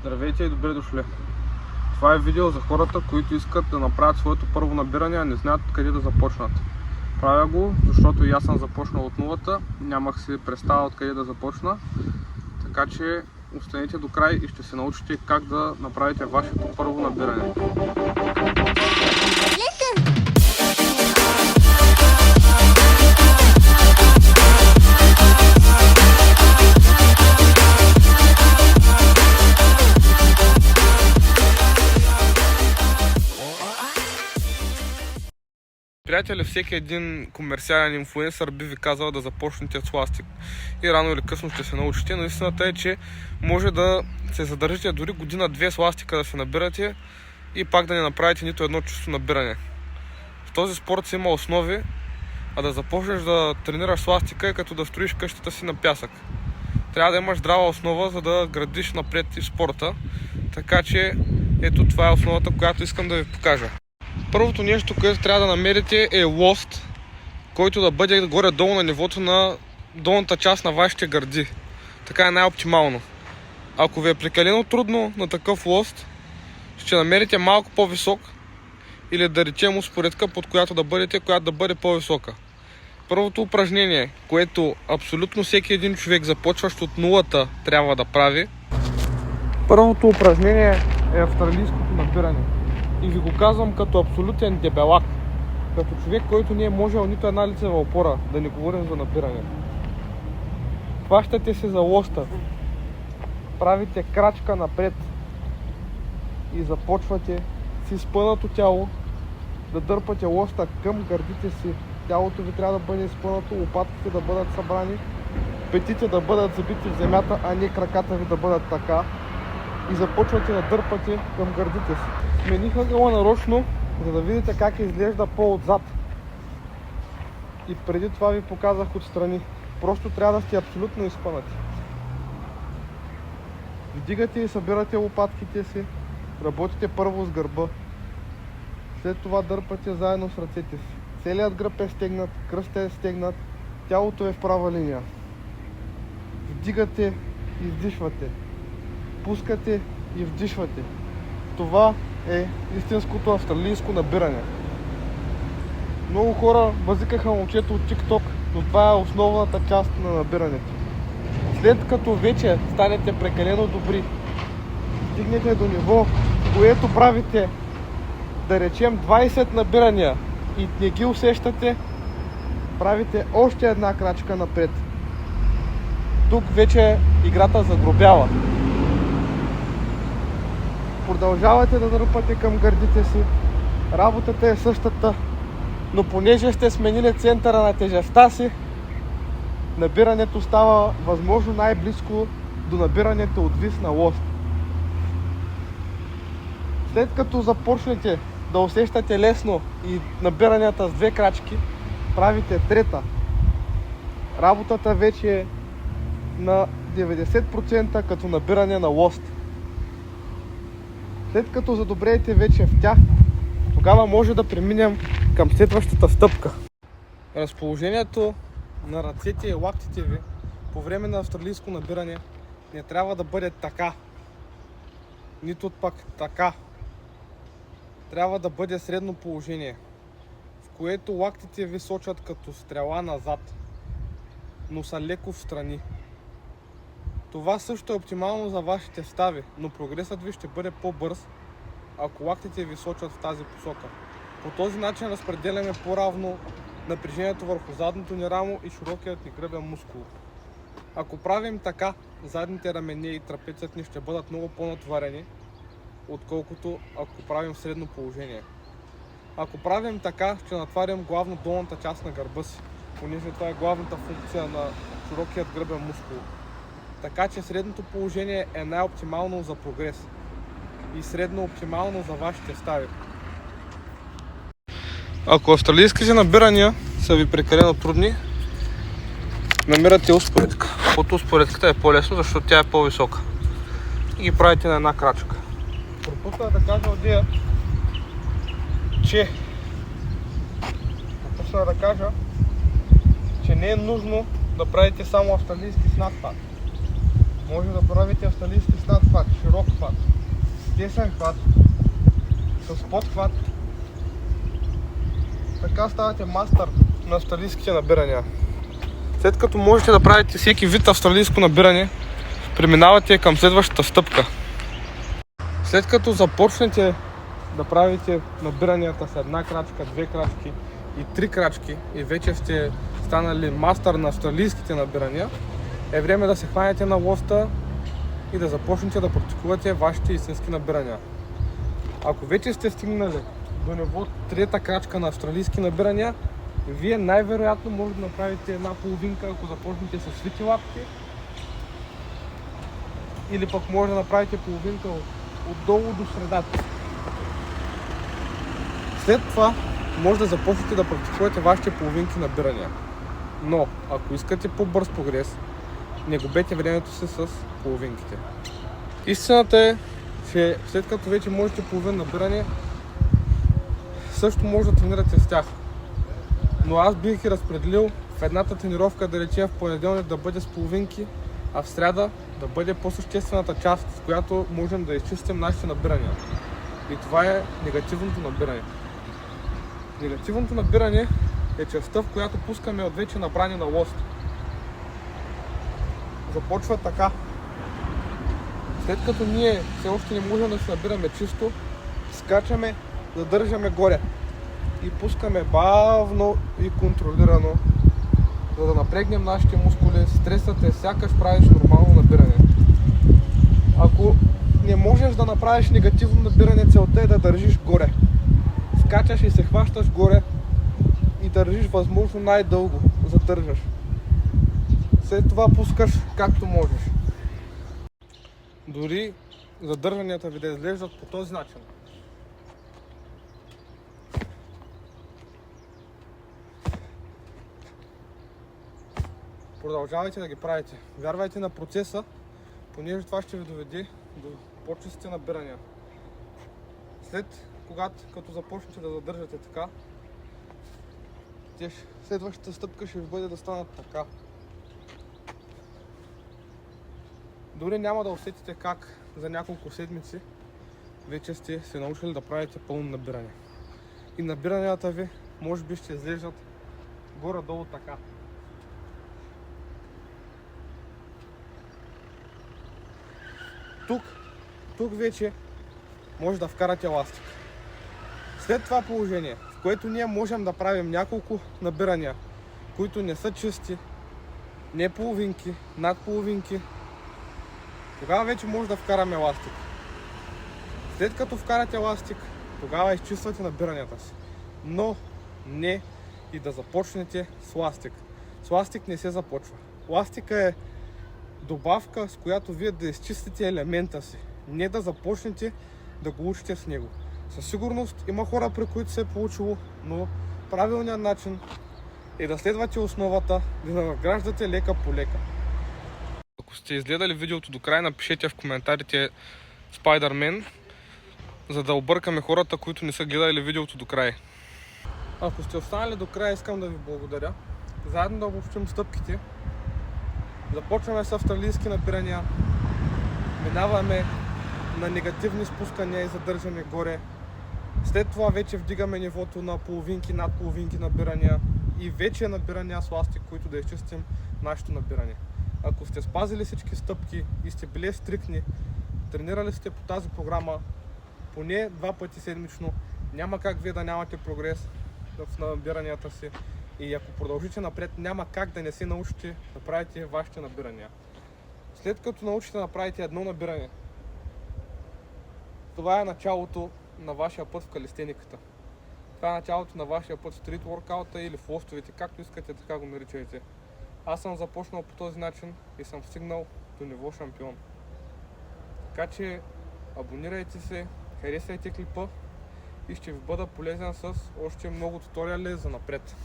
Здравейте и добре дошли! Това е видео за хората, които искат да направят своето първо набиране, а не знаят къде да започнат. Правя го, защото и аз съм започнал от нулата, нямах си представа откъде да започна. Така че останете до край и ще се научите как да направите вашето първо набиране. Приятели, всеки един комерциален инфлуенсър би ви казал да започнете с ластик и рано или късно ще се научите, но истината е, че може да се задържите дори година-две с ластика да се набирате и пак да не направите нито едно чисто набиране. В този спорт си има основи, а да започнеш да тренираш с ластика е като да строиш къщата си на пясък. Трябва да имаш здрава основа, за да градиш напред и в спорта, така че ето това е основата, която искам да ви покажа. Първото нещо, което трябва да намерите е лост, който да бъде горе-долу на нивото на долната част на вашите гърди. Така е най-оптимално. Ако ви е прекалено трудно на такъв лост, ще намерите малко по-висок или да речем успоредка, под която да бъдете, която да бъде по-висока. Първото упражнение, което абсолютно всеки един човек, започващ от нулата, трябва да прави. Първото упражнение е австралийското набиране. И ви го казвам като абсолютен дебелак. Като човек, който не е можел нито една лицева опора, да не говорим за набиране. Хващате се за лоста. Правите крачка напред. И започвате с изпънато тяло да дърпате лоста към гърдите си. Тялото ви трябва да бъде изпънато, лопатките да бъдат събрани, петите да бъдат забити в земята, а не краката ви да бъдат така. И започвате да дърпате към гърдите си. Смених ъгъла нарочно, за да видите как изглежда по-отзад. И преди това ви показах отстрани. Просто трябва да сте абсолютно изпънати. Вдигате и събирате лопатките си. Работите първо с гърба. След това дърпате заедно с ръцете си. Целият гръб е стегнат, кръстът е стегнат, тялото е в права линия. Вдигате и издишвате. Пускате и вдишвате. Това е истинското австралийско набиране. Много хора базикаха момчето от TikTok, но това е основната част на набирането. След като вече станете прекалено добри, стигнете до ниво, което правите, да речем 20 набирания и не ги усещате, правите още една крачка напред. Тук вече играта загробява. Продължавате да дърпате към гърдите си. Работата е същата, но понеже сте сменили центъра на тежестта си, набирането става възможно най-близко до набирането от вис на лост. След като започнете да усещате лесно и набиранията с две крачки, правите трета. Работата вече е на 90% като набиране на лост. След като задобреете вече в тях, тогава може да преминем към следващата стъпка. Разположението на ръцете и лактите ви по време на австралийско набиране не трябва да бъде така, нито пак така. Трябва да бъде средно положение, в което лактите ви сочат като стрела назад, но са леко встрани. Това също е оптимално за вашите стави, но прогресът ви ще бъде по-бърз, ако лактите ви сочат в тази посока. По този начин разпределяме по-равно напрежението върху задното ни рамо и широкият ни гръбен мускул. Ако правим така, задните рамене и трапецият ни ще бъдат много по-натоварени, отколкото ако правим средно положение. Ако правим така, ще натварим главно долната част на гърба си, понеже това е главната функция на широкият гръбен мускул. Така че средното положение е най-оптимално за прогрес и средно оптимално за вашите стави. Ако австралийските набирания са ви прекалено трудни, намирате успоредка. Под успоредката е по-лесно, защото тя е по-висока. И ги правите на една крачка. Пропусна да кажа одея, че не е нужно да правите само австралийски с надпад. Може да правите австралийски с надхват, широк хват, тесен хват, с подхват. Така ставате мастър на австралийските набирания. След като можете да правите всеки вид австралийско набиране, преминавате към следващата стъпка. След като започнете да правите набиранията с една крачка, две крачки и три крачки и вече сте станали мастър на австралийските набирания, е време да се хванете на лоста и да започнете да практикувате вашите истински набирания. Ако вече сте стигнали до ниво трета крачка на австралийски набирания, вие най-вероятно може да направите една половинка, ако започнете с свити лапки, или пък може да направите половинка отдолу до средата. След това може да започнете да практикувате вашите половинки набирания. Но ако искате по-бърз прогрес, не губете времето си с половинките. Истината е, че след като вече можете половин набиране, също може да тренирате с тях. Но аз бих ги разпределил в едната тренировка, да речем в понеделник да бъде с половинки, а в сряда да бъде по-съществената част, с която можем да изчистим нашите набирания. И това е негативното набиране. Негативното набиране е частта, в която пускаме от вече набрани на лост. Започва така. След като ние все още не можем да се набираме чисто, скачаме, задържаме горе и пускаме бавно и контролирано, за да напрегнем нашите мускули. Стресът е сякаш правиш нормално набиране. Ако не можеш да направиш негативно набиране, целта е да държиш горе. Скачаш и се хващаш горе и държиш възможно най-дълго. Задържаш. След това пускаш както можеш. Дори задържанията ви да изглеждат по този начин. Продължавайте да ги правите. Вярвайте на процеса, понеже това ще ви доведе до по-чистите набирания. Като започнете да задържате така, следващата стъпка ще ви бъде да станат така. Дори няма да усетите как за няколко седмици вече сте се научили да правите пълно набиране. И набиранията ви може би ще изглеждат горе-долу така. Тук вече може да вкарате еластик. След това положение, в което ние можем да правим няколко набирания, които не са чисти, не половинки, над половинки, тогава вече може да вкараме еластик. След като вкарате еластик, тогава изчиствате набиранията си. Но не и да започнете с ластик. С ластик не се започва. Ластика е добавка, с която вие да изчистите елемента си. Не да започнете да го учите с него. Със сигурност има хора, при които се е получило, но правилният начин е да следвате основата, да надграждате лека по лека. Ако сте изгледали видеото до край, напишете в коментарите Spider-Man, за да объркаме хората, които не са гледали видеото до край. Ако сте останали до края, искам да ви благодаря. Заедно да обобщим стъпките. Започваме с австралийски набирания, минаваме на негативни спускания и задържане горе. След това вече вдигаме нивото на половинки, над половинки набирания и вече набирания с ластик, които да изчистим нашето набиране. Ако сте спазили всички стъпки и сте били стриктни, тренирали сте по тази програма поне 2 пъти седмично, няма как вие да нямате прогрес в набиранията си. И ако продължите напред, няма как да не се научите да правите вашите набирания. След като научите да направите едно набиране, това е началото на вашия път в калистениката. Това е началото на вашия път в стрит воркаута или в лостовете, както искате, така го наричайте. Аз съм започнал по този начин и съм стигнал до ниво шампион. Така че абонирайте се, харесайте клипа и ще ви бъда полезен с още много туториали за напред.